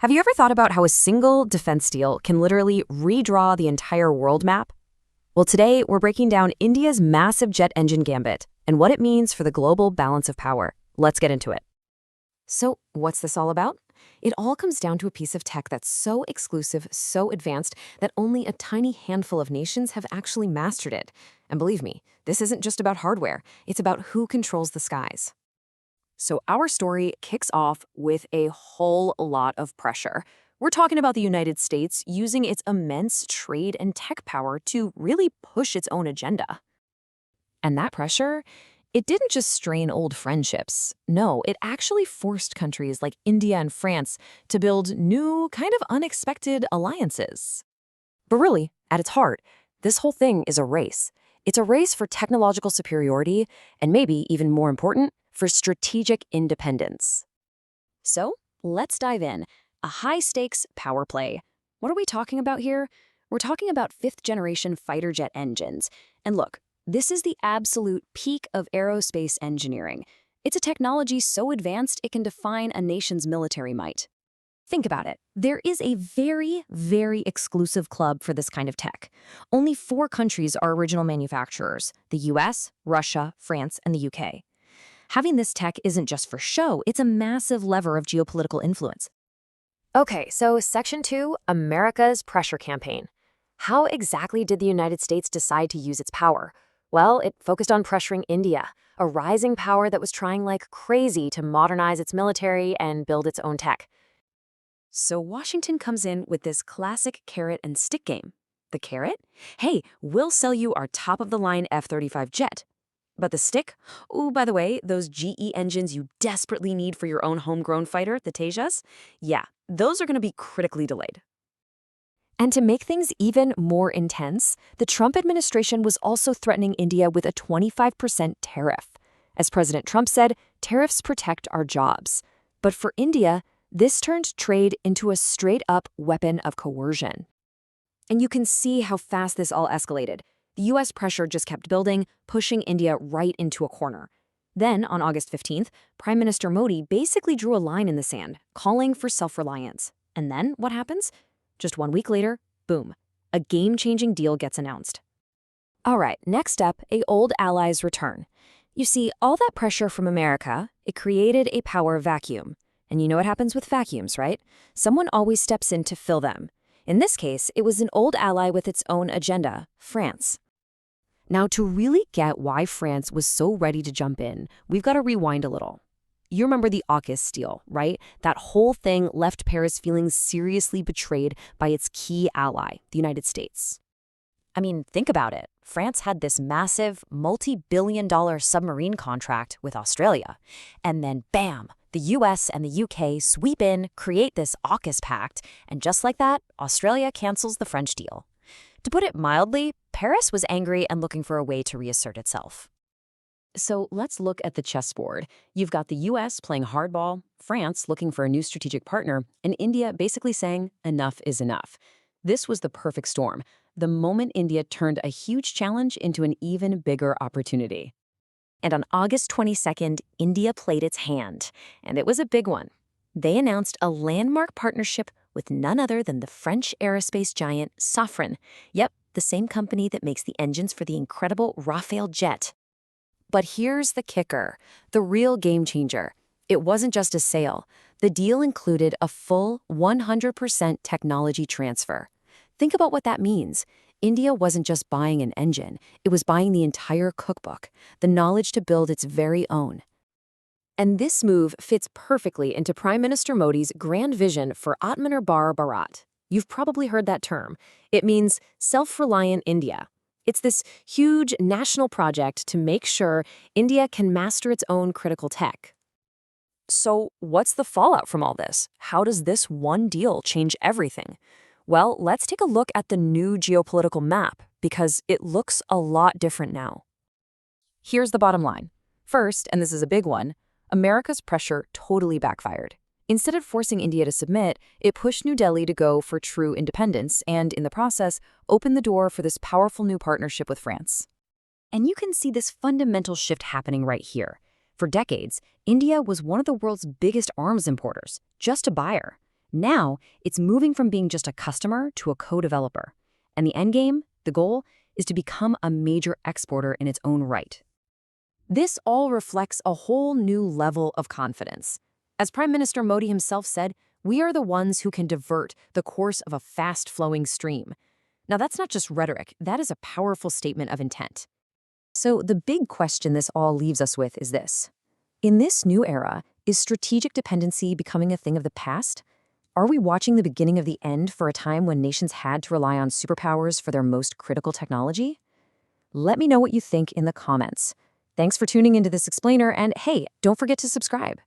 Have you ever thought about how a single defense deal can literally redraw the entire world map? Well, today we're breaking down India's massive jet engine gambit and what it means for the global balance of power. Let's get into it. So, what's this all about? It all comes down to a piece of tech that's so exclusive, so advanced, that only a tiny handful of nations have actually mastered it. And believe me, this isn't just about hardware, it's about who controls the skies. So our story kicks off with a whole lot of pressure. We're talking about the United States using its immense trade and tech power to really push its own agenda. And that pressure, it didn't just strain old friendships. No, it actually forced countries like India and France to build new, kind of unexpected alliances. But really, at its heart, this whole thing is a race. It's a race for technological superiority, and maybe even more important, for strategic independence. So, let's dive in. A high-stakes power play. What are we talking about here? We're talking about fifth-generation fighter jet engines. And look, this is the absolute peak of aerospace engineering. It's a technology so advanced it can define a nation's military might. Think about it. There is a very, very exclusive club for this kind of tech. Only 4 countries are original manufacturers: the US, Russia, France, and the UK. Having this tech isn't just for show, it's a massive lever of geopolitical influence. Okay, so Section 2, America's Pressure Campaign. How exactly did the United States decide to use its power? Well, it focused on pressuring India, a rising power that was trying like crazy to modernize its military and build its own tech. So Washington comes in with this classic carrot and stick game. The carrot? Hey, we'll sell you our top-of-the-line F-35 jet. But the stick? Oh, by the way, those GE engines you desperately need for your own homegrown fighter, the Tejas? Yeah, those are going to be critically delayed. And to make things even more intense, the Trump administration was also threatening India with a 25% tariff. As President Trump said, tariffs protect our jobs. But for India, this turned trade into a straight-up weapon of coercion. And you can see how fast this all escalated. The U.S. pressure just kept building, pushing India right into a corner. Then, on August 15th, Prime Minister Modi basically drew a line in the sand, calling for self-reliance. And then, what happens? Just 1 week later, boom, a game-changing deal gets announced. All right, next up, a old ally's return. You see, all that pressure from America, it created a power vacuum. And you know what happens with vacuums, right? Someone always steps in to fill them. In this case, it was an old ally with its own agenda, France. Now, to really get why France was so ready to jump in, we've got to rewind a little. You remember the AUKUS deal, right? That whole thing left Paris feeling seriously betrayed by its key ally, the United States. I mean, think about it. France had this massive, multi-billion-dollar submarine contract with Australia. And then, bam! The US and the UK sweep in, create this AUKUS pact, and just like that, Australia cancels the French deal. To put it mildly, Paris was angry and looking for a way to reassert itself. So let's look at the chessboard. You've got the US playing hardball, France looking for a new strategic partner, and India basically saying, enough is enough. This was the perfect storm, the moment India turned a huge challenge into an even bigger opportunity. And on August 22nd, India played its hand, and it was a big one. They announced a landmark partnership with none other than the French aerospace giant Safran. Yep, the same company that makes the engines for the incredible Rafale jet. But here's the kicker, the real game changer. It wasn't just a sale. The deal included a full 100% technology transfer. Think about what that means. India wasn't just buying an engine, it was buying the entire cookbook, the knowledge to build its very own. And this move fits perfectly into Prime Minister Modi's grand vision for Atmanirbhar Bharat. You've probably heard that term. It means self-reliant India. It's this huge national project to make sure India can master its own critical tech. So, what's the fallout from all this? How does this one deal change everything? Well, let's take a look at the new geopolitical map, because it looks a lot different now. Here's the bottom line. First, and this is a big one, America's pressure totally backfired. Instead of forcing India to submit, it pushed New Delhi to go for true independence and, in the process, opened the door for this powerful new partnership with France. And you can see this fundamental shift happening right here. For decades, India was one of the world's biggest arms importers, just a buyer. Now, it's moving from being just a customer to a co-developer. And the endgame, the goal, is to become a major exporter in its own right. This all reflects a whole new level of confidence. As Prime Minister Modi himself said, we are the ones who can divert the course of a fast-flowing stream. Now, that's not just rhetoric, that is a powerful statement of intent. So the big question this all leaves us with is this. In this new era, is strategic dependency becoming a thing of the past? Are we watching the beginning of the end for a time when nations had to rely on superpowers for their most critical technology? Let me know what you think in the comments. Thanks for tuning into this explainer, and hey, don't forget to subscribe.